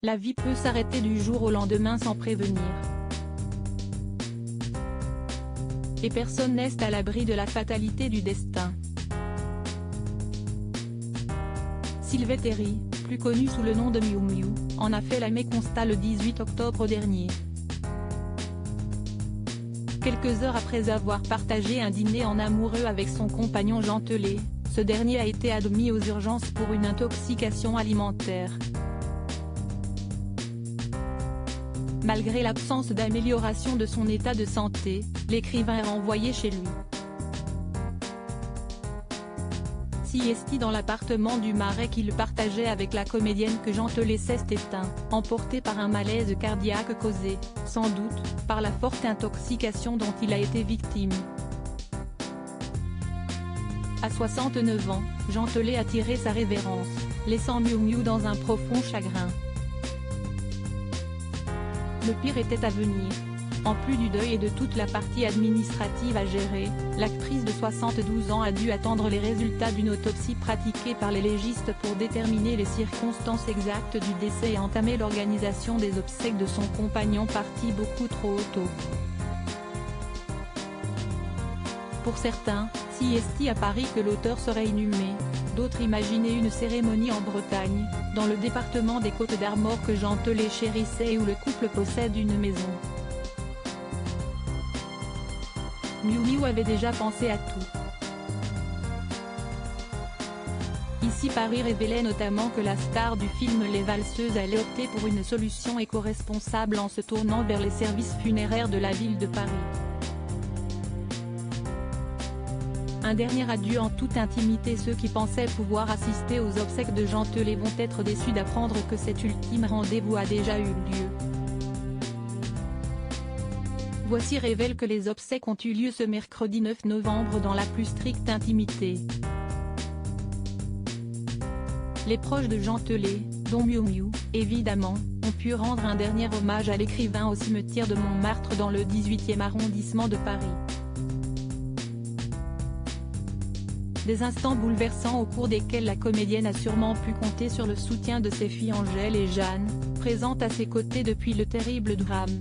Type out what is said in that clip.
La vie peut s'arrêter du jour au lendemain sans prévenir. Et personne n'est à l'abri de la fatalité du destin. Sylvie Terry, plus connu sous le nom de Miu Miu, en a fait l'amé constat le 18 octobre dernier. Quelques heures après avoir partagé un dîner en amoureux avec son compagnon Jean Telet, ce dernier a été admis aux urgences pour une intoxication alimentaire. Malgré l'absence d'amélioration de son état de santé, l'écrivain est renvoyé chez lui. Siesti dans l'appartement du Marais qu'il partageait avec la comédienne que Jean Telet s'est éteint, emporté par un malaise cardiaque causé, sans doute, par la forte intoxication dont il a été victime. À 69 ans, Jean Telet a tiré sa révérence, laissant Miu Miu dans un profond chagrin. Le pire était à venir. En plus du deuil et de toute la partie administrative à gérer, l'actrice de 72 ans a dû attendre les résultats d'une autopsie pratiquée par les légistes pour déterminer les circonstances exactes du décès et entamer l'organisation des obsèques de son compagnon parti beaucoup trop tôt. Pour certains, Siesti à Paris que l'auteur serait inhumé, d'autres imaginaient une cérémonie en Bretagne, dans le département des Côtes-d'Armor que Jean Telet chérissait et où le couple possède une maison. Miu Miu avait déjà pensé à tout. Ici Paris révélait notamment que la star du film Les Valseuses allait opter pour une solution éco-responsable en se tournant vers les services funéraires de la ville de Paris. Un dernier adieu en toute intimité. Ceux qui pensaient pouvoir assister aux obsèques de Jean Telet vont être déçus d'apprendre que cet ultime rendez-vous a déjà eu lieu. Voici révèle que les obsèques ont eu lieu ce mercredi 9 novembre dans la plus stricte intimité. Les proches de Jean Telet, dont Miu Miu, évidemment, ont pu rendre un dernier hommage à l'écrivain au cimetière de Montmartre dans le 18e arrondissement de Paris. Des instants bouleversants au cours desquels la comédienne a sûrement pu compter sur le soutien de ses filles Angèle et Jeanne, présentes à ses côtés depuis le terrible drame.